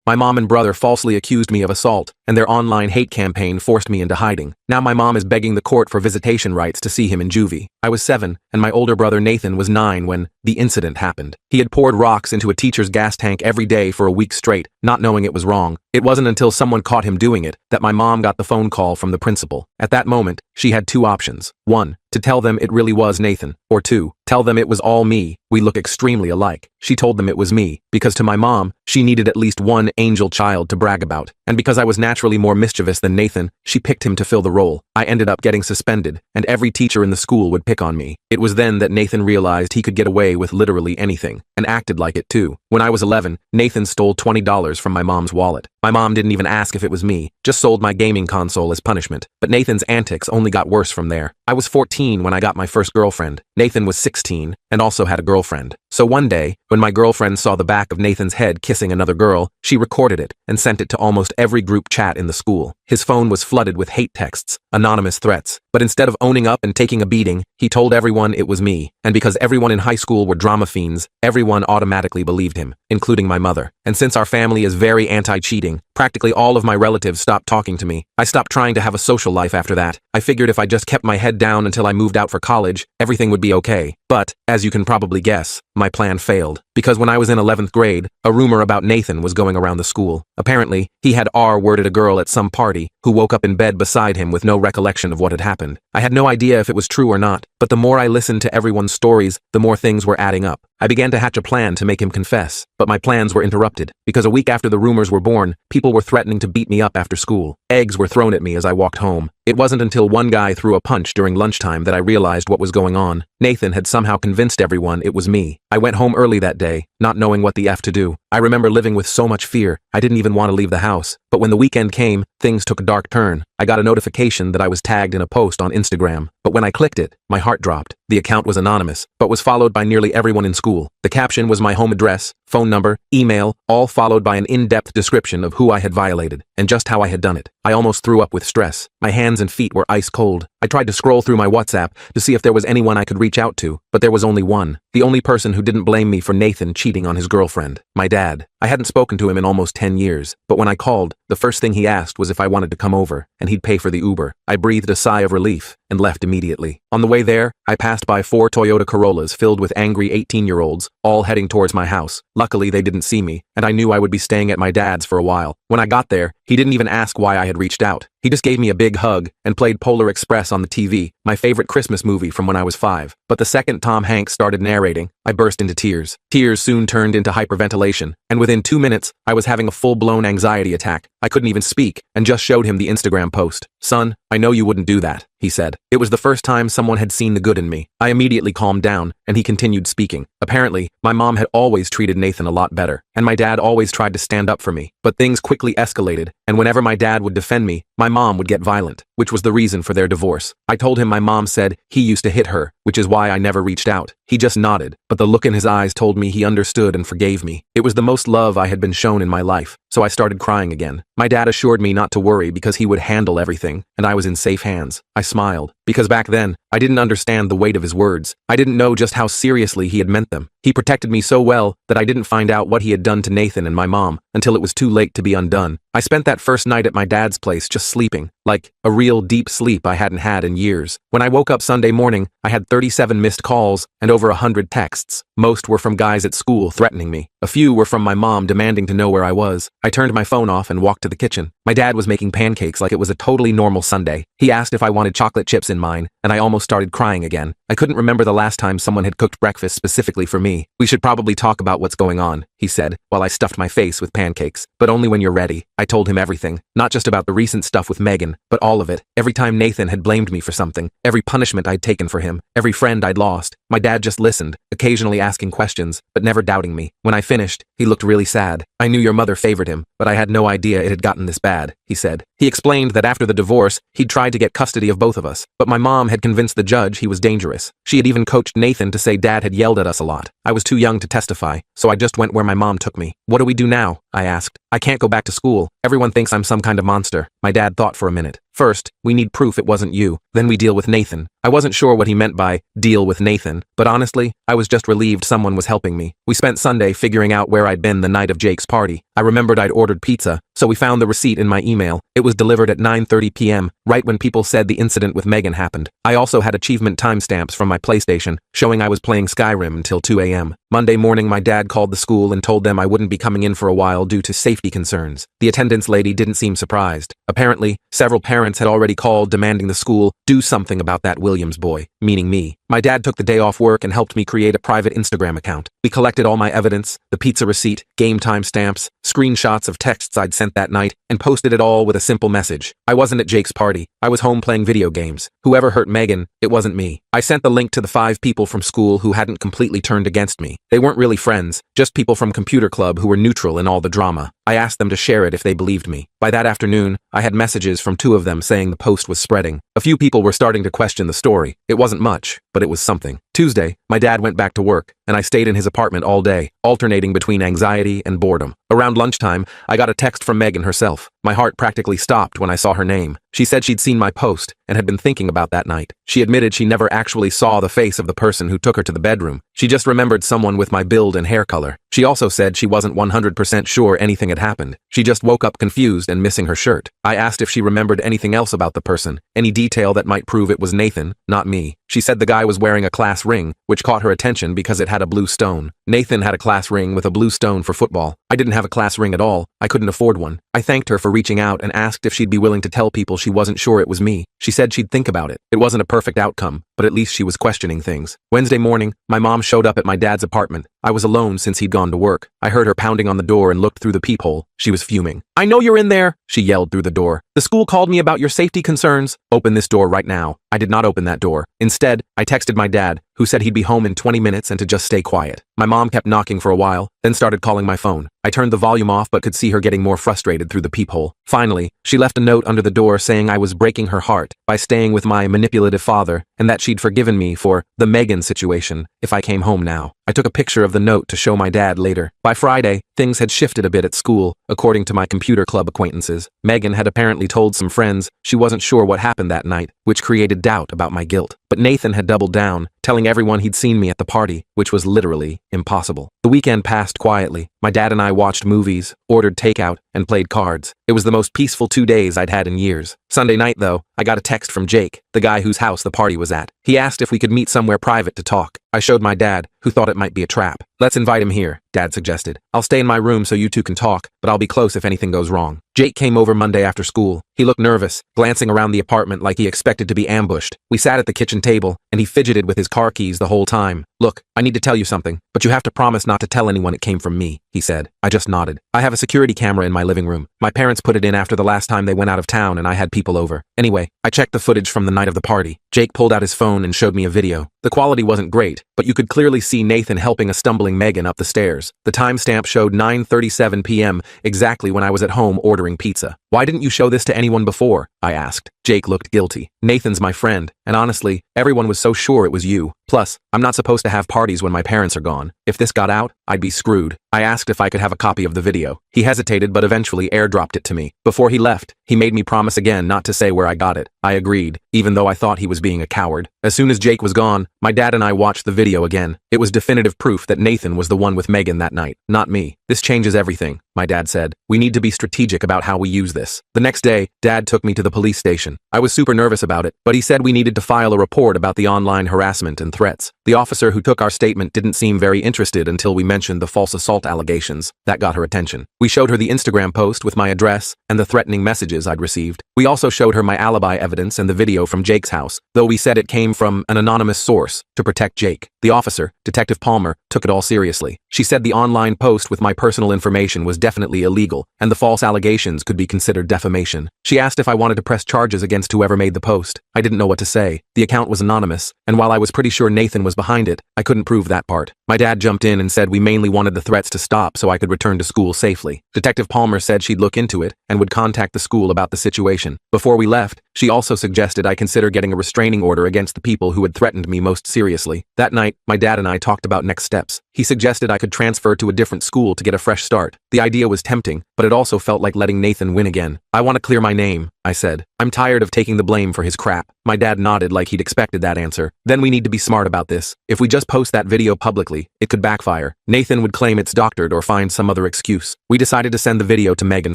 My mom and brother falsely accused me of assault, and their online hate campaign forced me into hiding. Now my mom is begging the court for visitation rights to see him in juvie. I was 7, and my older brother Nathan was 9 when the incident happened. He had poured rocks into a teacher's gas tank every day for a week straight, not knowing it was wrong. It wasn't until someone caught him doing it that my mom got the phone call from the principal. At that moment, she had 2 options. 1, to tell them it really was Nathan, or 2, tell them it was all me. We look extremely alike. She told them it was me, because to my mom, she needed at least one angel child to brag about. And because I was naturally more mischievous than Nathan, she picked him to fill the role. I ended up getting suspended, and every teacher in the school would pick on me. It was then that Nathan realized he could get away with literally anything, and acted like it too. When I was 11, Nathan stole $20 from my mom's wallet. My mom didn't even ask if it was me, just sold my gaming console as punishment. But Nathan's antics only got worse from there. I was 14 when I got my first girlfriend. Nathan was 16, and also had a girlfriend. So one day, when my girlfriend saw the back of Nathan's head kissing another girl, she recorded it and sent it to almost every group chat in the school. His phone was flooded with hate texts, anonymous threats. But instead of owning up and taking a beating, he told everyone it was me. And because everyone in high school were drama fiends, everyone automatically believed him, including my mother. And since our family is very anti-cheating, practically all of my relatives stopped talking to me. I stopped trying to have a social life after that. I figured if I just kept my head down until I moved out for college, everything would be okay. But, as you can probably guess, my plan failed. Because when I was in 11th grade, a rumor about Nathan was going around the school. Apparently, he had R-worded a girl at some party, who woke up in bed beside him with no recollection of what had happened. I had no idea if it was true or not, but the more I listened to everyone's stories, the more things were adding up. I began to hatch a plan to make him confess, but my plans were interrupted, because a week after the rumors were born, people were threatening to beat me up after school. Eggs were thrown at me as I walked home. It wasn't until one guy threw a punch during lunchtime that I realized what was going on. Nathan had somehow convinced everyone it was me. I went home early that day, not knowing what the F to do. I remember living with so much fear, I didn't even want to leave the house. But when the weekend came, things took a dark turn. I got a notification that I was tagged in a post on Instagram. But when I clicked it, my heart dropped. The account was anonymous, but was followed by nearly everyone in school. The caption was my home address, phone number, email, all followed by an in-depth description of who I had violated, and just how I had done it. I almost threw up with stress. My hands and feet were ice cold. I tried to scroll through my WhatsApp to see if there was anyone I could reach out to, but there was only one. The only person who didn't blame me for Nathan cheating on his girlfriend. My dad. I hadn't spoken to him in almost 10 years, but when I called, the first thing he asked was if I wanted to come over, and he'd pay for the Uber. I breathed a sigh of relief and left immediately. On the way there, I passed by 4 Toyota Corollas filled with angry 18-year-olds, all heading towards my house. Luckily, they didn't see me, and I knew I would be staying at my dad's for a while. When I got there, he didn't even ask why I had reached out. He just gave me a big hug and played Polar Express on the TV, my favorite Christmas movie from when I was 5. But the second Tom Hanks started narrating, I burst into tears. Tears soon turned into hyperventilation, and within 2 minutes, I was having a full-blown anxiety attack. I couldn't even speak, and just showed him the Instagram post. "Son, I know you wouldn't do that," he said. It was the first time someone had seen the good in me. I immediately calmed down, and he continued speaking. Apparently, my mom had always treated Nathan a lot better, and my dad always tried to stand up for me. But things quickly escalated, and whenever my dad would defend me, my mom would get violent, which was the reason for their divorce. I told him my mom said he used to hit her, which is why I never reached out. He just nodded, but the look in his eyes told me he understood and forgave me. It was the most love I had been shown in my life, so I started crying again. My dad assured me not to worry because he would handle everything, and I was in safe hands. I smiled, because back then, I didn't understand the weight of his words. I didn't know just how seriously he had meant them. He protected me so well that I didn't find out what he had done to Nathan and my mom until it was too late to be undone. I spent that first night at my dad's place just sleeping, like a real deep sleep I hadn't had in years. When I woke up Sunday morning, I had 37 missed calls and over 100 texts. Most were from guys at school threatening me. A few were from my mom demanding to know where I was. I turned my phone off and walked to the kitchen. My dad was making pancakes like it was a totally normal Sunday. He asked if I wanted chocolate chips in mine, and I almost started crying again. I couldn't remember the last time someone had cooked breakfast specifically for me. "We should probably talk about what's going on," he said, while I stuffed my face with pancakes. "But only when you're ready." I told him everything, not just about the recent stuff with Megan, but all of it. Every time Nathan had blamed me for something, every punishment I'd taken for him, every friend I'd lost. My dad just listened, occasionally asking questions, but never doubting me. When I finished, he looked really sad. "I knew your mother favored him, but I had no idea it had gotten this bad," he said. He explained that after the divorce, he'd tried to get custody of both of us, but my mom had convinced the judge he was dangerous. She had even coached Nathan to say Dad had yelled at us a lot. I was too young to testify, so I just went where my mom took me. "What do we do now?" I asked. I can't go back to school. Everyone thinks I'm some kind of monster. My dad thought for a minute. First, we need proof it wasn't you. Then we deal with Nathan. I wasn't sure what he meant by deal with Nathan, but honestly, I was just relieved someone was helping me. We spent Sunday figuring out where I'd been the night of Jake's party. I remembered I'd ordered pizza, so we found the receipt in my email. It was delivered at 9:30 p.m., right when people said the incident with Megan happened. I also had achievement timestamps from my PlayStation, showing I was playing Skyrim until 2 a.m. Monday morning, my dad called the school and told them I wouldn't be coming in for a while due to safety concerns. The attendance lady didn't seem surprised. Apparently, several parents had already called demanding the school do something about that Williams boy, meaning me. My dad took the day off work and helped me create a private Instagram account. We collected all my evidence, the pizza receipt, game timestamps, screenshots of texts I'd sent that night, and posted it all with a simple message. I wasn't at Jake's party. I was home playing video games. Whoever hurt Megan, it wasn't me. I sent the link to the 5 people from school who hadn't completely turned against me. They weren't really friends, just people from computer club who were neutral in all the drama. I asked them to share it if they believed me. By that afternoon, I had messages from 2 of them saying the post was spreading. A few people were starting to question the story. It wasn't much, but it was something. Tuesday, my dad went back to work, and I stayed in his apartment all day, alternating between anxiety and boredom. Around lunchtime, I got a text from Megan herself. My heart practically stopped when I saw her name. She said she'd seen my post and had been thinking about that night. She admitted she never actually saw the face of the person who took her to the bedroom. She just remembered someone with my build and hair color. She also said she wasn't 100% sure anything had happened. She just woke up confused and missing her shirt. I asked if she remembered anything else about the person, any detail that might prove it was Nathan, not me. She said the guy was wearing a class ring, which caught her attention because it had a blue stone. Nathan had a class ring with a blue stone for football. I didn't have a class ring at all. I couldn't afford one. I thanked her for reaching out and asked if she'd be willing to tell people she wasn't sure it was me. She said she'd think about it. It wasn't a perfect outcome, but at least she was questioning things. Wednesday morning, my mom showed up at my dad's apartment. I was alone since he'd gone to work. I heard her pounding on the door and looked through the peephole. She was fuming. "I know you're in there," she yelled through the door. "The school called me about your safety concerns. Open this door right now." I did not open that door. Instead, I texted my dad, who said he'd be home in 20 minutes and to just stay quiet. My mom kept knocking for a while, then started calling my phone. I turned the volume off but could see her getting more frustrated through the peephole. Finally, she left a note under the door saying I was breaking her heart by staying with my manipulative father and that she'd forgiven me for the Megan situation if I came home now. I took a picture of the note to show my dad later. By Friday, things had shifted a bit at school, according to my computer club acquaintances. Megan had apparently told some friends she wasn't sure what happened that night, which created doubt about my guilt. But Nathan had doubled down, telling everyone he'd seen me at the party, which was literally impossible. The weekend passed quietly. My dad and I watched movies, ordered takeout, and played cards. It was the most peaceful 2 days I'd had in years. Sunday night, though, I got a text from Jake, the guy whose house the party was at. He asked if we could meet somewhere private to talk. I showed my dad, who thought it might be a trap. "Let's invite him here," Dad suggested. "I'll stay in my room so you two can talk, but I'll be close if anything goes wrong." Jake came over Monday after school. He looked nervous, glancing around the apartment like he expected to be ambushed. We sat at the kitchen table, and he fidgeted with his car keys the whole time. "Look, I need to tell you something, but you have to promise not to tell anyone it came from me," he said. I just nodded. "I have a security camera in my living room. My parents put it in after the last time they went out of town and I had people over. Anyway, I checked the footage from the night of the party." Jake pulled out his phone and showed me a video. The quality wasn't great, but you could clearly see Nathan helping a stumbling Megan up the stairs. The timestamp showed 9:37 p.m., exactly when I was at home ordering pizza. "Why didn't you show this to anyone before?" I asked. Jake looked guilty. "Nathan's my friend, and honestly, everyone was so sure it was you. Plus, I'm not supposed to have parties when my parents are gone. If this got out, I'd be screwed." I asked if I could have a copy of the video. He hesitated but eventually airdropped it to me. Before he left, he made me promise again not to say where I got it. I agreed, even though I thought he was being a coward. As soon as Jake was gone, my dad and I watched the video again. It was definitive proof that Nathan was the one with Megan that night, not me. "This changes everything," my dad said. "We need to be strategic about how we use this." The next day, Dad took me to the police station. I was super nervous about it, but he said we needed to file a report about the online harassment and threats. The officer who took our statement didn't seem very interested until we mentioned the false assault allegations. That got her attention. We showed her the Instagram post with my address and the threatening messages I'd received. We also showed her my alibi evidence and the video from Jake's house, though we said it came from an anonymous source to protect Jake. The officer, Detective Palmer, took it all seriously. She said the online post with my personal information was definitely illegal, and the false allegations could be considered defamation. She asked if I wanted to press charges against whoever made the post. I didn't know what to say. The account was anonymous, and while I was pretty sure Nathan was behind it, I couldn't prove that part. My dad jumped in and said we mainly wanted the threats to stop so I could return to school safely. Detective Palmer said she'd look into it and would contact the school about the situation. Before we left, She also suggested I consider getting a restraining order against the people who had threatened me most seriously. That night, my dad and I talked about next steps. He suggested I could transfer to a different school to get a fresh start. The idea was tempting, but it also felt like letting Nathan win again. I want to clear my name, I said. I'm tired of taking the blame for his crap. My dad nodded like he'd expected that answer. Then we need to be smart about this. If we just post that video publicly, it could backfire. Nathan would claim it's doctored or find some other excuse. We decided to send the video to Megan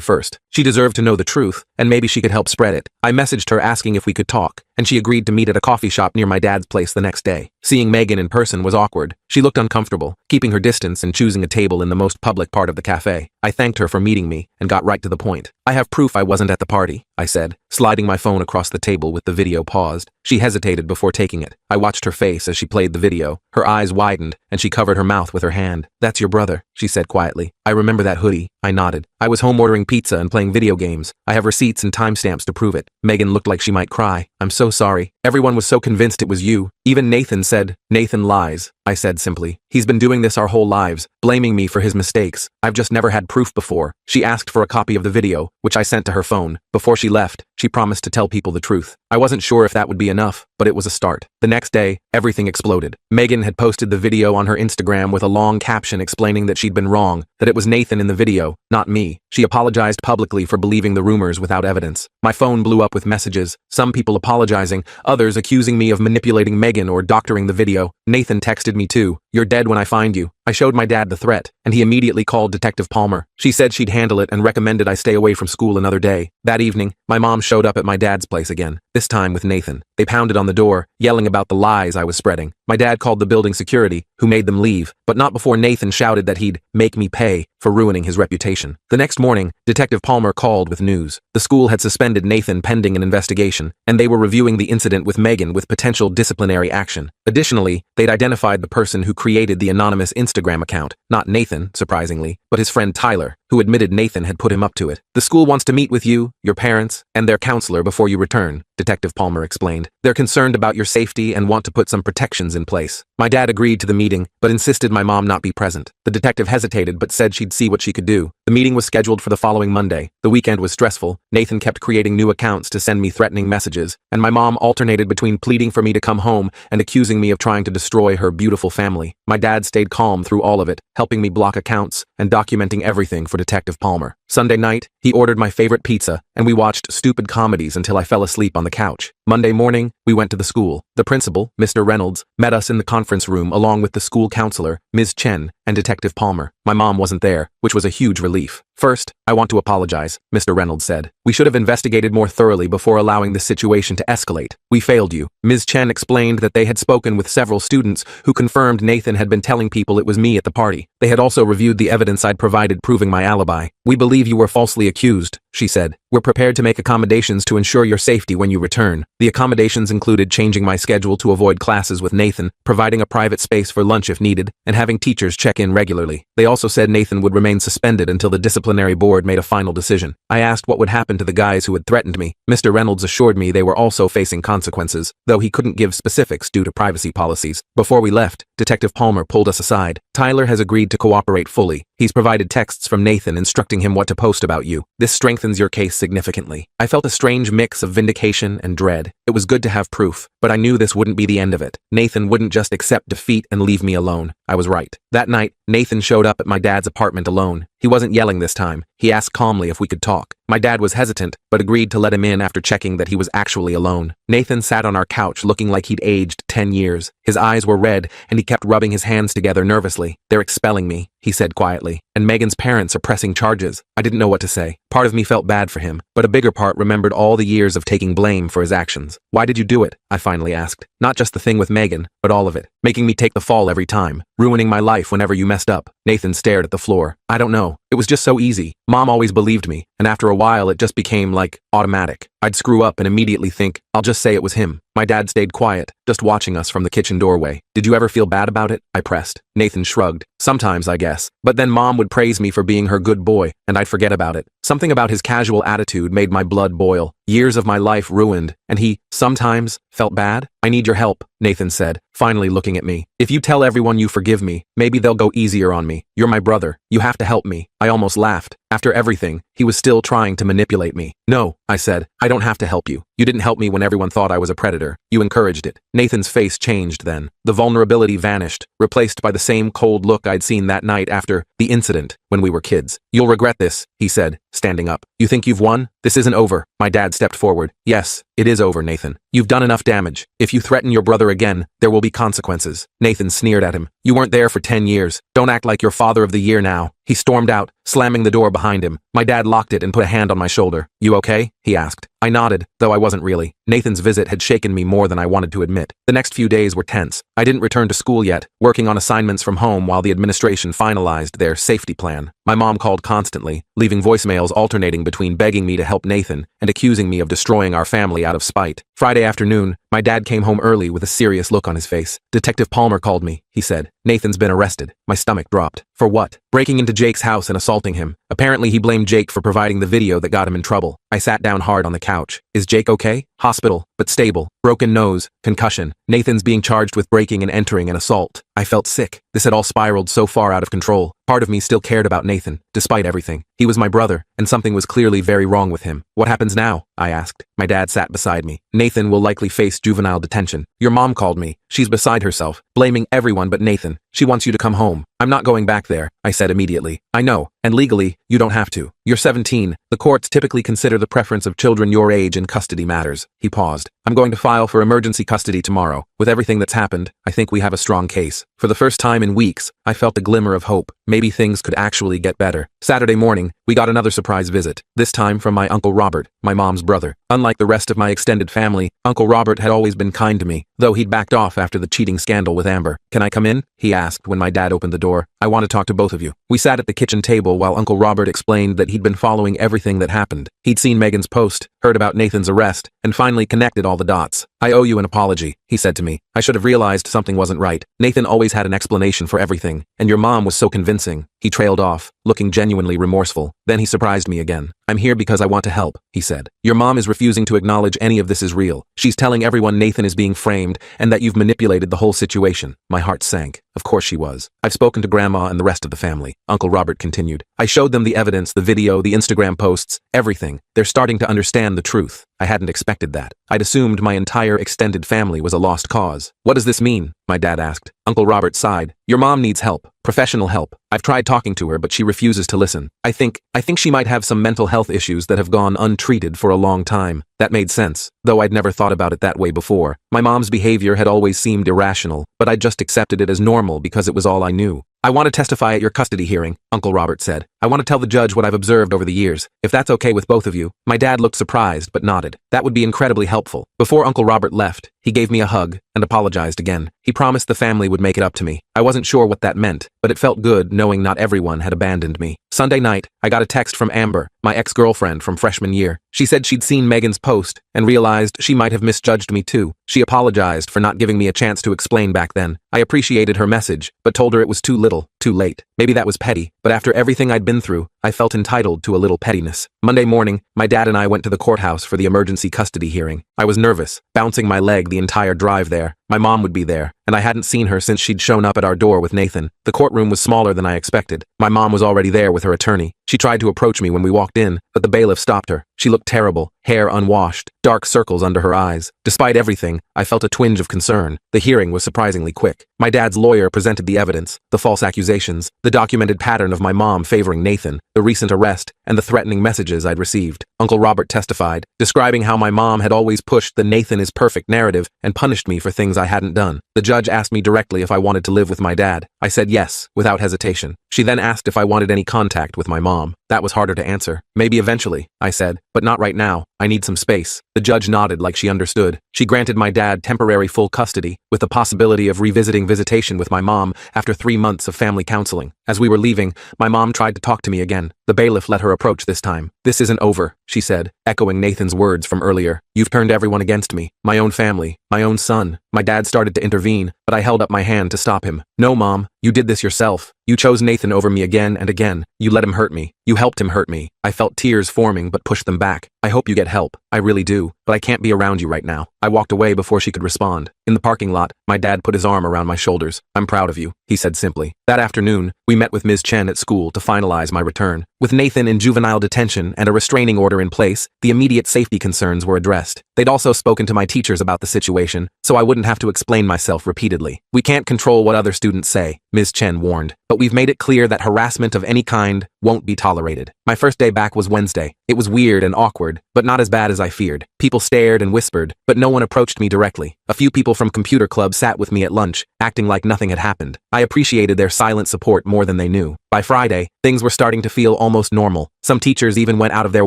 first. She deserved to know the truth, and maybe she could help spread it. I messaged her asking if we could talk, and she agreed to meet at a coffee shop near my dad's place the next day. Seeing Megan in person was awkward. She looked uncomfortable, keeping her distance and choosing a table in the most public part of the cafe. I thanked her for meeting me and got right to the point. I have proof I wasn't at the party, I said, sliding my phone across the table with the video paused. She hesitated before taking it. I watched her face as she played the video. Her eyes widened, and she covered her mouth with her hand. That's your brother, she said quietly. I remember that hoodie. I nodded. I was home ordering pizza and playing video games. I have receipts and timestamps to prove it. Megan looked like she might cry. I'm so sorry. Everyone was so convinced it was you. Even Nathan said, Nathan lies, I said simply. He's been doing this our whole lives, blaming me for his mistakes. I've just never had proof before. She asked for a copy of the video, which I sent to her phone. Before she left, she promised to tell people the truth. I wasn't sure if that would be enough, but it was a start. The next day, everything exploded. Megan had posted the video on her Instagram with a long caption explaining that she'd been wrong, that it was Nathan in the video, not me. She apologized publicly for believing the rumors without evidence. My phone blew up with messages, some people apologizing, others accusing me of manipulating Megan or doctoring the video. Nathan texted me too. You're dead when I find you. I showed my dad the threat, and he immediately called Detective Palmer. She said she'd handle it and recommended I stay away from school another day. That evening, my mom showed up at my dad's place again, this time with Nathan. They pounded on the door, yelling about the lies I was spreading. My dad called the building security, who made them leave, but not before Nathan shouted that he'd make me pay for ruining his reputation. The next morning, Detective Palmer called with news. The school had suspended Nathan pending an investigation, and they were reviewing the incident with Megan with potential disciplinary action. Additionally, they'd identified the person who created the anonymous Instagram account, not Nathan, surprisingly, but his friend Tyler, who admitted Nathan had put him up to it. The school wants to meet with you, your parents, and their counselor before you return, Detective Palmer explained. They're concerned about your safety and want to put some protections in place. My dad agreed to the meeting, but insisted my mom not be present. The detective hesitated but said she'd see what she could do. The meeting was scheduled for the following Monday. The weekend was stressful. Nathan kept creating new accounts to send me threatening messages, and my mom alternated between pleading for me to come home and accusing me of trying to destroy her beautiful family. My dad stayed calm through all of it, helping me block accounts and documenting everything for Detective Palmer. Sunday night, he ordered my favorite pizza, and we watched stupid comedies until I fell asleep on the couch. Monday morning, we went to the school. The principal, Mr. Reynolds, met us in the conference room along with the school counselor, Ms. Chen, and Detective Palmer. My mom wasn't there, which was a huge relief. First, I want to apologize, Mr. Reynolds said. We should have investigated more thoroughly before allowing this situation to escalate. We failed you. Ms. Chen explained that they had spoken with several students who confirmed Nathan had been telling people it was me at the party. They had also reviewed the evidence I'd provided proving my alibi. We believe you were falsely accused, she said. We're prepared to make accommodations to ensure your safety when you return. The accommodations included changing my schedule to avoid classes with Nathan, providing a private space for lunch if needed, and having teachers check in regularly. They also said Nathan would remain suspended until the disciplinary board made a final decision. I asked what would happen to the guys who had threatened me. Mr. Reynolds assured me they were also facing consequences, though he couldn't give specifics due to privacy policies. Before we left, Detective Palmer pulled us aside. Tyler has agreed to cooperate fully. He's provided texts from Nathan instructing him what to post about you. This strengthens your case significantly. I felt a strange mix of vindication and dread. It was good to have proof, but I knew this wouldn't be the end of it. Nathan wouldn't just accept defeat and leave me alone. I was right. That night, Nathan showed up at my dad's apartment alone. He wasn't yelling this time. He asked calmly if we could talk. My dad was hesitant, but agreed to let him in after checking that he was actually alone. Nathan sat on our couch looking like he'd aged 10 years. His eyes were red, and he kept rubbing his hands together nervously. They're expelling me, he said quietly, and Megan's parents are pressing charges. I didn't know what to say. Part of me felt bad for him, but a bigger part remembered all the years of taking blame for his actions. Why did you do it? I finally asked. Not just the thing with Megan, but all of it. Making me take the fall every time. Ruining my life whenever you messed up. Nathan stared at the floor. I don't know. It was just so easy. Mom always believed me, and after a while it just became like automatic. I'd screw up and immediately think, I'll just say it was him. My dad stayed quiet, just watching us from the kitchen doorway. Did you ever feel bad about it? I pressed. Nathan shrugged. Sometimes, I guess. But then Mom would praise me for being her good boy, and I'd forget about it. Something about his casual attitude made my blood boil. Years of my life ruined, and he, sometimes, felt bad? I need your help, Nathan said, finally looking at me. If you tell everyone you forgive me, maybe they'll go easier on me. You're my brother. You have to help me. I almost laughed. After everything, he was still trying to manipulate me. No, I said, I don't have to help you. You didn't help me when everyone thought I was a predator. You encouraged it. Nathan's face changed then. The vulnerability vanished, replaced by the same cold look I'd seen that night after the incident when we were kids. You'll regret this, he said, standing up. You think you've won? This isn't over. My dad stepped forward. Yes, it is over, Nathan. You've done enough damage. If you threaten your brother again, there will be consequences. Nathan sneered at him. You weren't there for 10 years. Don't act like you're father of the year now. He stormed out, slamming the door behind him. My dad locked it and put a hand on my shoulder. You okay? He asked. I nodded, though I wasn't really. Nathan's visit had shaken me more than I wanted to admit. The next few days were tense. I didn't return to school yet, working on assignments from home while the administration finalized their safety plan. My mom called constantly, leaving voicemails alternating between begging me to help Nathan and accusing me of destroying our family out of spite. Friday afternoon, my dad came home early with a serious look on his face. Detective Palmer called me, he said. Nathan's been arrested. My stomach dropped. For what? Breaking into Jake's house and assaulting him. Apparently he blamed Jake for providing the video that got him in trouble. I sat down hard on the couch. Is Jake okay? Hospital, but stable. Broken nose, concussion. Nathan's being charged with breaking and entering an assault. I felt sick. This had all spiraled so far out of control. Part of me still cared about Nathan, despite everything. He was my brother, and something was clearly very wrong with him. What happens now? I asked. My dad sat beside me. Nathan will likely face juvenile detention. Your mom called me. She's beside herself, blaming everyone but Nathan. She wants you to come home. I'm not going back there, I said immediately. I know, and legally, you don't have to. You're 17. The courts typically consider the preference of children your age in custody matters. He paused. I'm going to file for emergency custody tomorrow. With everything that's happened, I think we have a strong case. For the first time in weeks, I felt a glimmer of hope. Maybe things could actually get better. Saturday morning, we got another surprise visit, this time from my Uncle Robert, my mom's brother. Unlike the rest of my extended family, Uncle Robert had always been kind to me, though he'd backed off after the cheating scandal with Amber. Can I come in? He asked when my dad opened the door. I want to talk to both of you. We sat at the kitchen table while Uncle Robert explained that he'd been following everything that happened. He'd seen Megan's post, heard about Nathan's arrest, and finally connected all the dots. I owe you an apology, he said to me. I should have realized something wasn't right. Nathan always had an explanation for everything, and your mom was so convincing. He trailed off, looking genuinely remorseful. Then he surprised me again. I'm here because I want to help, he said. Your mom is refusing to acknowledge any of this is real. She's telling everyone Nathan is being framed and that you've manipulated the whole situation. My heart sank. Of course she was. I've spoken to Grandma and the rest of the family, Uncle Robert continued. I showed them the evidence, the video, the Instagram posts, everything. They're starting to understand the truth. I hadn't expected that. I'd assumed my entire extended family was a lost cause. What does this mean? My dad asked. Uncle Robert sighed. Your mom needs help. Professional help. I've tried talking to her, but she refuses to listen. I think she might have some mental health issues that have gone untreated for a long time. That made sense, though I'd never thought about it that way before. My mom's behavior had always seemed irrational, but I'd just accepted it as normal because it was all I knew. I want to testify at your custody hearing, Uncle Robert said. I want to tell the judge what I've observed over the years, if that's okay with both of you. My dad looked surprised but nodded. That would be incredibly helpful. Before Uncle Robert left, he gave me a hug and apologized again. He promised the family would make it up to me. I wasn't sure what that meant, but it felt good knowing not everyone had abandoned me. Sunday night, I got a text from Amber, my ex-girlfriend from freshman year. She said she'd seen Megan's post and realized she might have misjudged me too. She apologized for not giving me a chance to explain back then. I appreciated her message, but told her it was too little, too late. Maybe that was petty, but after everything I'd been through, I felt entitled to a little pettiness. Monday morning, my dad and I went to the courthouse for the emergency custody hearing. I was nervous, bouncing my leg the entire drive there. My mom would be there, and I hadn't seen her since she'd shown up at our door with Nathan. The courtroom was smaller than I expected. My mom was already there with her attorney. She tried to approach me when we walked in, but the bailiff stopped her. She looked terrible, hair unwashed, dark circles under her eyes. Despite everything, I felt a twinge of concern. The hearing was surprisingly quick. My dad's lawyer presented the evidence, the false accusations, the documented pattern of my mom favoring Nathan, the recent arrest, and the threatening messages I'd received. Uncle Robert testified, describing how my mom had always pushed the Nathan is perfect narrative and punished me for things I hadn't done. The judge asked me directly if I wanted to live with my dad. I said yes, without hesitation. She then asked if I wanted any contact with my mom. That was harder to answer. Maybe eventually, I said, but not right now. I need some space. The judge nodded like she understood. She granted my dad temporary full custody, with the possibility of revisiting visitation with my mom after 3 months of family counseling. As we were leaving, my mom tried to talk to me again. The bailiff let her approach this time. This isn't over, she said, echoing Nathan's words from earlier. You've turned everyone against me. My own family, my own son. My dad started to intervene, but I held up my hand to stop him. No, Mom, you did this yourself. You chose Nathan over me again and again. You let him hurt me. You helped him hurt me. I felt tears forming but pushed them back. I hope you get help. I really do, but I can't be around you right now. I walked away before she could respond. In the parking lot, my dad put his arm around my shoulders. I'm proud of you, he said simply. That afternoon, we met with Ms. Chen at school to finalize my return. With Nathan in juvenile detention and a restraining order in place, the immediate safety concerns were addressed. They'd also spoken to my teachers about the situation, so I wouldn't have to explain myself repeatedly. We can't control what other students say, Ms. Chen warned, but we've made it clear that harassment of any kind won't be tolerated. My first day back was Wednesday. It was weird and awkward, but not as bad as I feared. People stared and whispered, but no one approached me directly. A few people from computer club sat with me at lunch, acting like nothing had happened. I appreciated their silent support more than they knew. By Friday, things were starting to feel almost normal. Some teachers even went out of their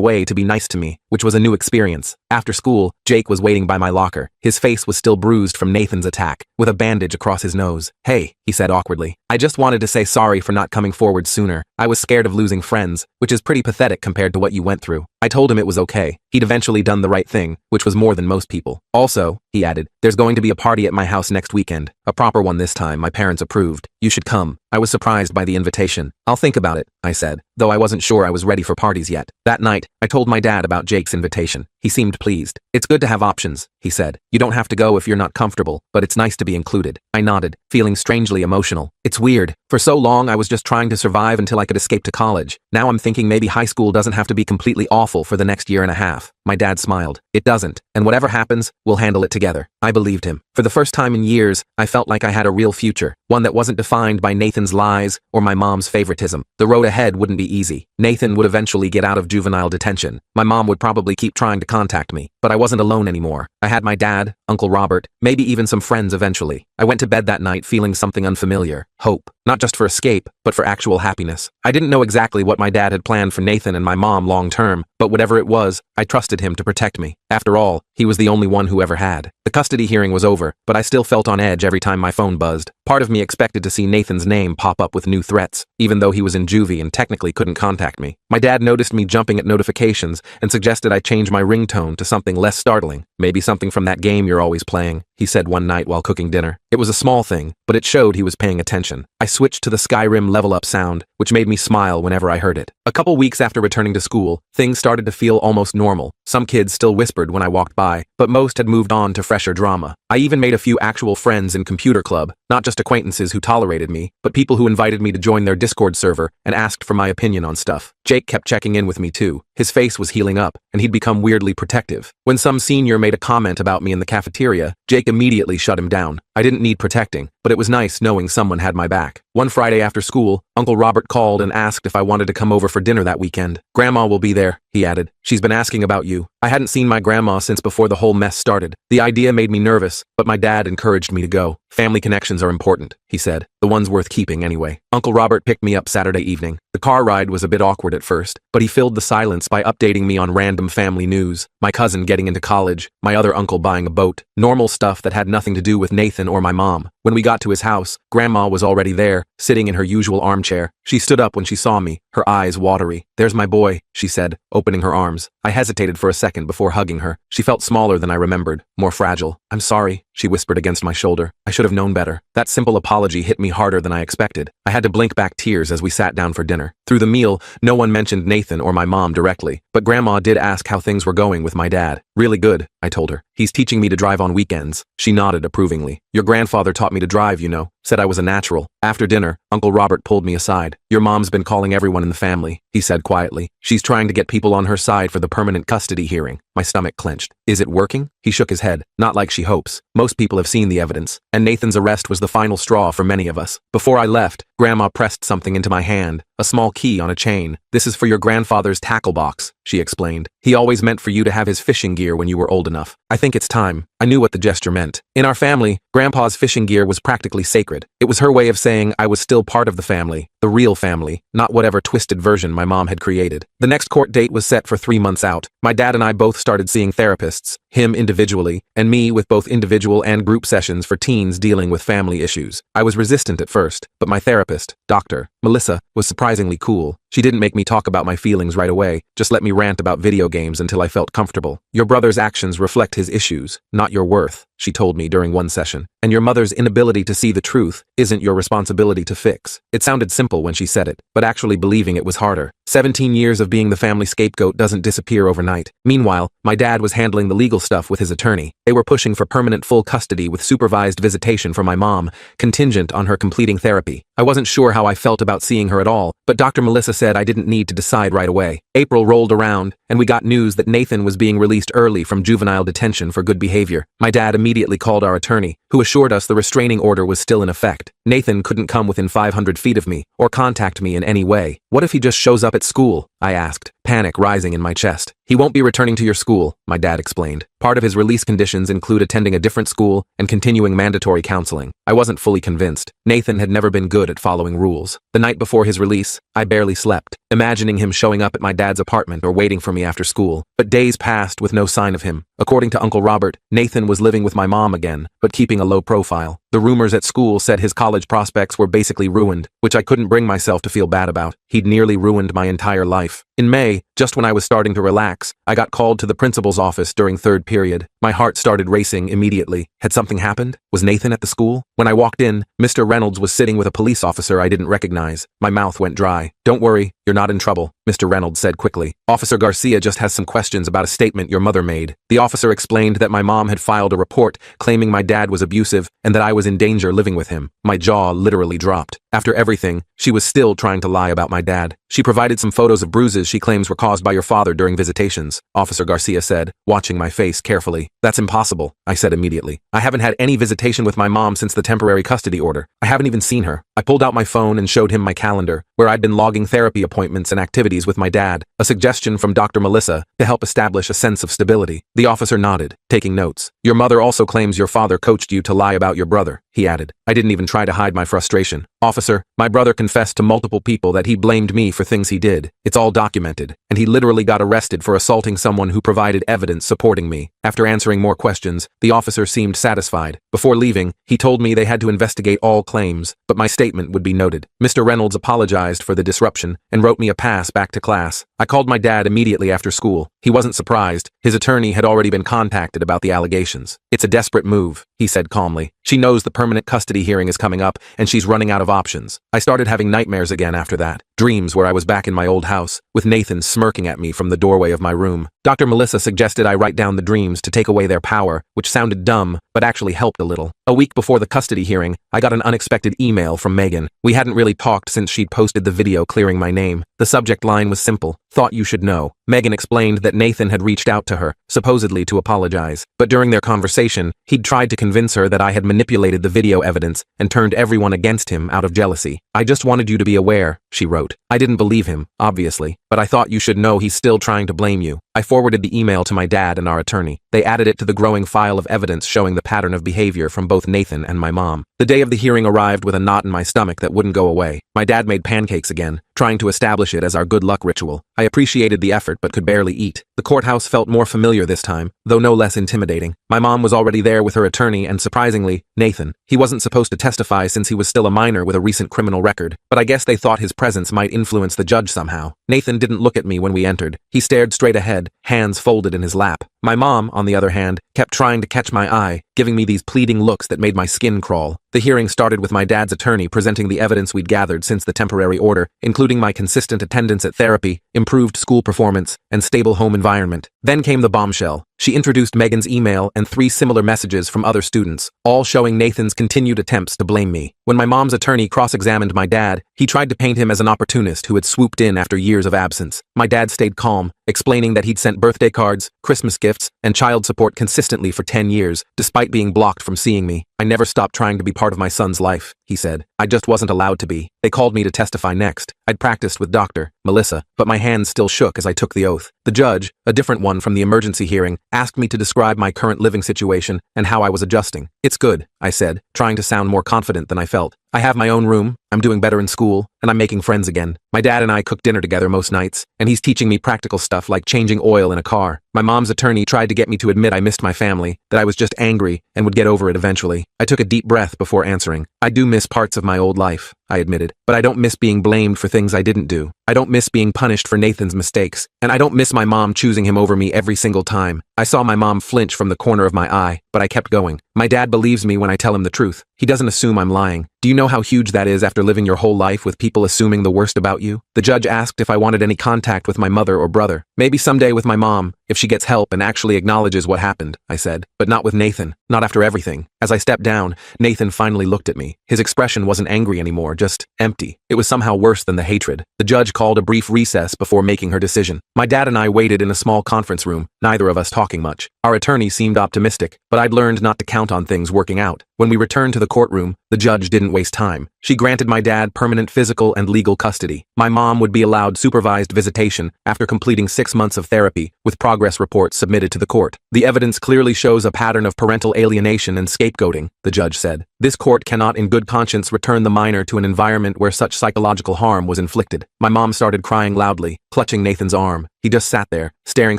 way to be nice to me, which was a new experience. After school, Jake was waiting by my locker. His face was still bruised from Nathan's attack, with a bandage across his nose. Hey, he said awkwardly. I just wanted to say sorry for not coming forward sooner. I was scared of losing friends, which is pretty pathetic compared to what you went through. I told him it was okay. He'd eventually done the right thing, which was more than most people. Also, he added, there's going to be a party at my house next weekend. A proper one this time, my parents approved. You should come. I was surprised by the invitation. I'll think about it, I said, though I wasn't sure I was ready for parties yet. That night, I told my dad about Jake's invitation. He seemed pleased. It's good to have options, he said. You don't have to go if you're not comfortable, but it's nice to be included. I nodded, feeling strangely emotional. It's weird. For so long, I was just trying to survive until I could escape to college. Now I'm thinking maybe high school doesn't have to be completely awful for the next year and a half. My dad smiled. It doesn't, and whatever happens, we'll handle it together. I believed him. For the first time in years, I felt like I had a real future, one that wasn't defined by Nathan's lies or my mom's favoritism. The road ahead wouldn't be easy. Nathan would eventually get out of juvenile detention. My mom would probably keep trying to contact me, but I wasn't alone anymore. I had my dad, Uncle Robert, maybe even some friends eventually. I went to bed that night feeling something unfamiliar. Hope. Not just for escape, but for actual happiness. I didn't know exactly what my dad had planned for Nathan and my mom long term, but whatever it was, I trusted him to protect me. After all, he was the only one who ever had. The custody hearing was over, but I still felt on edge every time my phone buzzed. Part of me expected to see Nathan's name pop up with new threats, even though he was in juvie and technically couldn't contact me. My dad noticed me jumping at notifications and suggested I change my ringtone to something less startling. Maybe something from that game you're always playing, he said one night while cooking dinner. It was a small thing, but it showed he was paying attention. I switched to the Skyrim level up sound, which made me smile whenever I heard it. A couple weeks after returning to school, things started to feel almost normal. Some kids still whispered when I walked by, but most had moved on to fresher drama. I even made a few actual friends in computer club, not just acquaintances who tolerated me, but people who invited me to join their Discord server and asked for my opinion on stuff. Jake kept checking in with me too. His face was healing up, and he'd become weirdly protective. When some senior made a comment about me in the cafeteria, Jake immediately shut him down. I didn't need protecting, but it was nice knowing someone had my back. One Friday after school, Uncle Robert called and asked if I wanted to come over for dinner that weekend. Grandma will be there, he added. She's been asking about you. I hadn't seen my grandma since before the whole mess started. The idea made me nervous, but my dad encouraged me to go. Family connections are important, he said. The ones worth keeping anyway. Uncle Robert picked me up Saturday evening. The car ride was a bit awkward at first, but he filled the silence by updating me on random family news. My cousin getting into college, my other uncle buying a boat, normal stuff that had nothing to do with Nathan or my mom. When we got to his house, Grandma was already there, sitting in her usual armchair. She stood up when she saw me, her eyes watery. There's my boy, she said, opening her arms. I hesitated for a second before hugging her. She felt smaller than I remembered, more fragile. I'm sorry, she whispered against my shoulder. I should have known better. That simple apology hit me harder than I expected. I had to blink back tears as we sat down for dinner. Through the meal, no one mentioned Nathan or my mom directly, but Grandma did ask how things were going with my dad. Really good, I told her. He's teaching me to drive on weekends. She nodded approvingly. Your grandfather taught me to drive, you know. Said I was a natural. After dinner, Uncle Robert pulled me aside. Your mom's been calling everyone in the family, he said quietly. She's trying to get people on her side for the permanent custody hearing. My stomach clenched. Is it working? He shook his head. Not like she hopes. Most people have seen the evidence, and Nathan's arrest was the final straw for many of us. Before I left, Grandma pressed something into my hand, a small key on a chain. This is for your grandfather's tackle box, she explained. He always meant for you to have his fishing gear when you were old enough. I think it's time. I knew what the gesture meant. In our family, Grandpa's fishing gear was practically sacred. It was her way of saying I was still part of the family, the real family, not whatever twisted version my mom had created. The next court date was set for 3 months out. My dad and I both started seeing therapists, him individually, and me with both individual and group sessions for teens dealing with family issues. I was resistant at first, but my therapist, Dr. Melissa, was surprisingly cool. She didn't make me talk about my feelings right away, just let me rant about video games until I felt comfortable. Your brother's actions reflect his issues, not your worth, she told me during one session. And your mother's inability to see the truth isn't your responsibility to fix. It sounded simple when she said it, but actually believing it was harder. 17 years of being the family scapegoat doesn't disappear overnight. Meanwhile, my dad was handling the legal stuff with his attorney. They were pushing for permanent full custody with supervised visitation for my mom, contingent on her completing therapy. I wasn't sure how I felt about seeing her at all, but Dr. Melissa said I didn't need to decide right away. April rolled around, and we got news that Nathan was being released early from juvenile detention for good behavior. My dad immediately called our attorney, who assured us the restraining order was still in effect. Nathan couldn't come within 500 feet of me, or contact me in any way. What if he just shows up at school? I asked, panic rising in my chest. He won't be returning to your school, my dad explained. Part of his release conditions include attending a different school and continuing mandatory counseling. I wasn't fully convinced. Nathan had never been good at following rules. The night before his release, I barely slept, imagining him showing up at my dad's apartment or waiting for me after school. But days passed with no sign of him. According to Uncle Robert, Nathan was living with my mom again, but keeping a low profile. The rumors at school said his college prospects were basically ruined, which I couldn't bring myself to feel bad about. He'd nearly ruined my entire life. In May, just when I was starting to relax, I got called to the principal's office during third period. My heart started racing immediately. Had something happened? Was Nathan at the school? When I walked in, Mr. Reynolds was sitting with a police officer I didn't recognize. My mouth went dry. Don't worry, you're not in trouble, Mr. Reynolds said quickly. Officer Garcia just has some questions about a statement your mother made. The officer explained that my mom had filed a report claiming my dad was abusive and that I was in danger living with him. My jaw literally dropped. After everything, she was still trying to lie about my dad. She provided some photos of bruises she claims were caused by your father during visitations, Officer Garcia said, watching my face carefully. That's impossible, I said immediately. I haven't had any visitation with my mom since the temporary custody order. I haven't even seen her. I pulled out my phone and showed him my calendar, where I'd been logging therapy appointments and activities with my dad, a suggestion from Dr. Melissa to help establish a sense of stability. The officer nodded, taking notes. Your mother also claims your father coached you to lie about your brother, he added. I didn't even try to hide my frustration. Officer, my brother confessed to multiple people that he blamed me for things he did. It's all documented, and he literally got arrested for assaulting someone who provided evidence supporting me. After answering more questions, the officer seemed satisfied. Before leaving, he told me they had to investigate all claims, but my statement would be noted. Mr. Reynolds apologized for the disruption and wrote me a pass back to class. I called my dad immediately after school. He wasn't surprised. His attorney had already been contacted about the allegations. It's a desperate move, he said calmly. She knows the permanent custody hearing is coming up, and she's running out of options. I started having nightmares again after that. Dreams where I was back in my old house, with Nathan smirking at me from the doorway of my room. Dr. Melissa suggested I write down the dreams to take away their power, which sounded dumb, but actually helped a little. A week before the custody hearing, I got an unexpected email from Megan. We hadn't really talked since she'd posted the video clearing my name. The subject line was simple: thought you should know. Megan explained that Nathan had reached out to her, supposedly to apologize. But during their conversation, he'd tried to convince her that I had manipulated the video evidence and turned everyone against him out of jealousy. I just wanted you to be aware, she wrote. I didn't believe him, obviously, but I thought you should know he's still trying to blame you. I forwarded the email to my dad and our attorney. They added it to the growing file of evidence showing the pattern of behavior from both Nathan and my mom. The day of the hearing arrived with a knot in my stomach that wouldn't go away. My dad made pancakes again, trying to establish it as our good luck ritual. I appreciated the effort but could barely eat. The courthouse felt more familiar this time, though no less intimidating. My mom was already there with her attorney and, surprisingly, Nathan. He wasn't supposed to testify since he was still a minor with a recent criminal record, but I guess they thought his presence might influence the judge somehow. Nathan didn't look at me when we entered. He stared straight ahead, hands folded in his lap. My mom, on the other hand, kept trying to catch my eye, giving me these pleading looks that made my skin crawl. The hearing started with my dad's attorney presenting the evidence we'd gathered since the temporary order, including my consistent attendance at therapy, improved school performance, and stable home environment. Then came the bombshell. She introduced Megan's email and 3 similar messages from other students, all showing Nathan's continued attempts to blame me. When my mom's attorney cross-examined my dad, he tried to paint him as an opportunist who had swooped in after years of absence. My dad stayed calm, explaining that he'd sent birthday cards, Christmas gifts, and child support consistently for 10 years, despite being blocked from seeing me. I never stopped trying to be part of my son's life, he said. I just wasn't allowed to be. They called me to testify next. I'd practiced with Dr. Melissa, but my hands still shook as I took the oath. The judge, a different one from the emergency hearing, asked me to describe my current living situation and how I was adjusting. It's good, I said, trying to sound more confident than I felt. I have my own room, I'm doing better in school, and I'm making friends again. My dad and I cook dinner together most nights, and he's teaching me practical stuff like changing oil in a car. My mom's attorney tried to get me to admit I missed my family, that I was just angry and would get over it eventually. I took a deep breath before answering. I do miss parts of my old life. I admitted, but I don't miss being blamed for things I didn't do. I don't miss being punished for Nathan's mistakes, and I don't miss my mom choosing him over me every single time. I saw my mom flinch from the corner of my eye, but I kept going. My dad believes me when I tell him the truth. He doesn't assume I'm lying. Do you know how huge that is after living your whole life with people assuming the worst about you? The judge asked if I wanted any contact with my mother or brother. Maybe someday with my mom, if she gets help and actually acknowledges what happened, I said. But not with Nathan, not after everything. As I stepped down, Nathan finally looked at me. His expression wasn't angry anymore, just empty. It was somehow worse than the hatred. The judge called a brief recess before making her decision. My dad and I waited in a small conference room, neither of us talking much. Our attorney seemed optimistic, but I'd learned not to count on things working out. When we returned to the courtroom, the judge didn't waste time. She granted my dad permanent physical and legal custody. My mom would be allowed supervised visitation after completing 6 months of therapy, with progress reports submitted to the court. The evidence clearly shows a pattern of parental alienation and scapegoating, the judge said. This court cannot in good conscience return the minor to an environment where such psychological harm was inflicted. My mom started crying loudly, clutching Nathan's arm. He just sat there, staring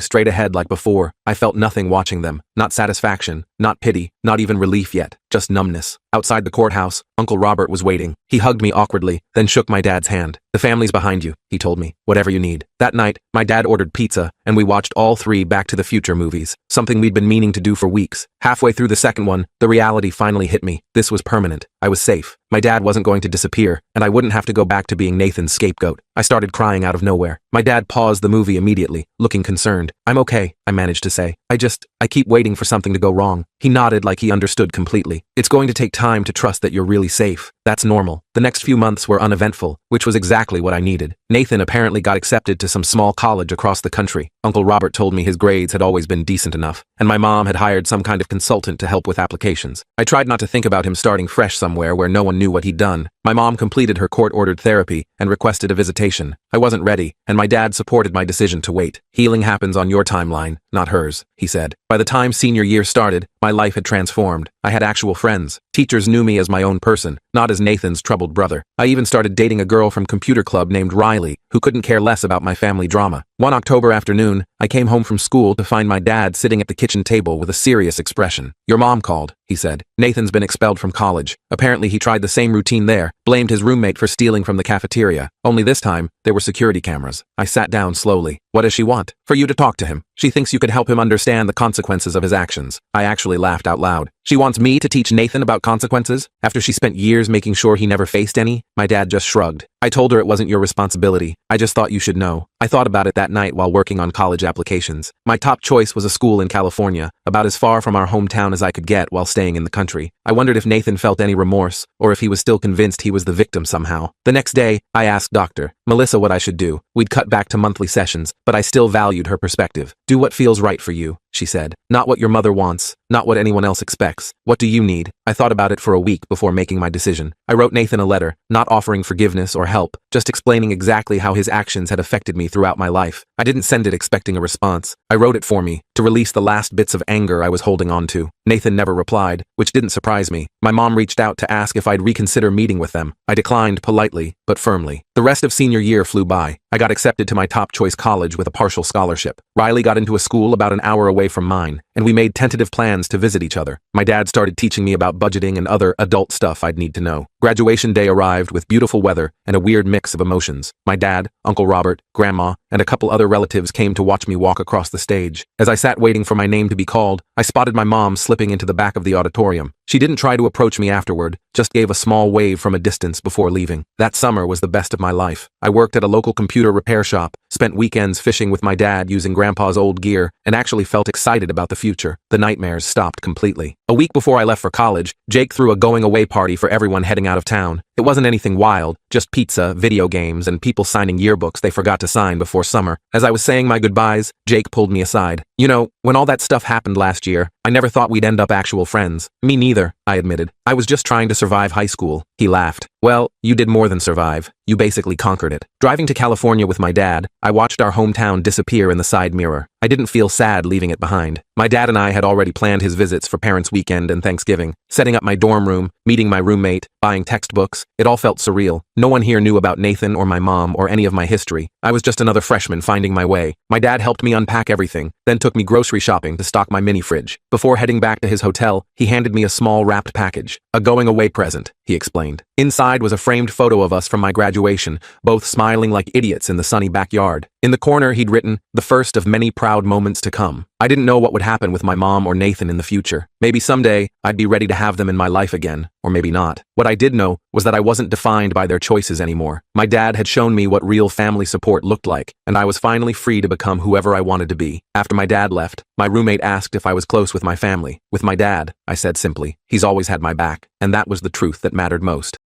straight ahead like before. I felt nothing watching them. Not satisfaction, not pity, not even relief yet, just numbness. Outside the courthouse, Uncle Robert was waiting. He hugged me awkwardly, then shook my dad's hand. The family's behind you, he told me. Whatever you need. That night, my dad ordered pizza, and we watched all 3 Back to the Future movies, something we'd been meaning to do for weeks. Halfway through the second one, the reality finally hit me. This was permanent. I was safe. My dad wasn't going to disappear, and I wouldn't have to go back to being Nathan's scapegoat. I started crying out of nowhere. My dad paused the movie immediately, looking concerned. I'm okay, I managed to say. I keep waiting for something to go wrong. He nodded like he understood completely. It's going to take time to trust that you're really safe. That's normal. The next few months were uneventful, which was exactly what I needed. Nathan apparently got accepted to some small college across the country. Uncle Robert told me his grades had always been decent enough, and my mom had hired some kind of consultant to help with applications. I tried not to think about him starting fresh somewhere where no one knew what he'd done. My mom completed her court-ordered therapy and requested a visitation. I wasn't ready, and my dad supported my decision to wait. Healing happens on your timeline, not hers, he said. By the time senior year started, my life had transformed. I had actual friends. Teachers knew me as my own person, not as Nathan's troubled brother. I even started dating a girl from computer club named Riley, who couldn't care less about my family drama. One October afternoon, I came home from school to find my dad sitting at the kitchen table with a serious expression. Your mom called, he said. Nathan's been expelled from college. Apparently he tried the same routine there, blamed his roommate for stealing from the cafeteria. Only this time, there were security cameras. I sat down slowly. What does she want? For you to talk to him. She thinks you could help him understand the consequences of his actions. I actually laughed out loud. She wants me to teach Nathan about consequences? After she spent years making sure he never faced any? My dad just shrugged. I told her it wasn't your responsibility. I just thought you should know. I thought about it that night while working on college applications. My top choice was a school in California, about as far from our hometown as I could get while staying in the country. I wondered if Nathan felt any remorse, or if he was still convinced he was the victim somehow. The next day, I asked Dr. Melissa what I should do. We'd cut back to monthly sessions, but I still valued her perspective. Do what feels right for you, she said. Not what your mother wants, not what anyone else expects. What do you need? I thought about it for a week before making my decision. I wrote Nathan a letter, not offering forgiveness or help, just explaining exactly how his actions had affected me throughout my life. I didn't send it expecting a response. I wrote it for me, to release the last bits of anger I was holding on to. Nathan never replied, which didn't surprise me. My mom reached out to ask if I'd reconsider meeting with them. I declined politely, but firmly. The rest of senior year flew by. I got accepted to my top choice college with a partial scholarship. Riley got into a school about an hour away from mine, and we made tentative plans to visit each other. My dad started teaching me about budgeting and other adult stuff I'd need to know. Graduation day arrived with beautiful weather and a weird mix of emotions. My dad, Uncle Robert, Grandma, and a couple other relatives came to watch me walk across the stage. As I sat waiting for my name to be called, I spotted my mom slipping into the back of the auditorium. She didn't try to approach me afterward, just gave a small wave from a distance before leaving. That summer was the best of my life. I worked at a local computer repair shop, spent weekends fishing with my dad using Grandpa's old gear, and actually felt excited about the future. The nightmares stopped completely. A week before I left for college, Jake threw a going-away party for everyone heading out of town. It wasn't anything wild, just pizza, video games, and people signing yearbooks they forgot to sign before summer. As I was saying my goodbyes, Jake pulled me aside. You know, when all that stuff happened last year, I never thought we'd end up actual friends. Me neither, I admitted. I was just trying to survive high school. He laughed. Well, you did more than survive. You basically conquered it. Driving to California with my dad, I watched our hometown disappear in the side mirror. I I didn't feel sad leaving it behind. My dad and I had already planned his visits for Parents' Weekend and Thanksgiving, setting up my dorm room, meeting my roommate, buying textbooks. It all felt surreal. No one here knew about Nathan or my mom or any of my history. I was just another freshman finding my way. My dad helped me unpack everything, then took me grocery shopping to stock my mini fridge. Before heading back to his hotel, he handed me a small wrapped package. A going-away present, he explained. Inside was a framed photo of us from my graduation, both smiling like idiots in the sunny backyard. In the corner, he'd written, "The first of many proud moments to come." I didn't know what would happen with my mom or Nathan in the future. Maybe someday, I'd be ready to have them in my life again, or maybe not. What I did know was that I wasn't defined by their choices anymore. My dad had shown me what real family support looked like, and I was finally free to become whoever I wanted to be. After my dad left, my roommate asked if I was close with my family. With my dad, I said simply, he's always had my back, and that was the truth that mattered most.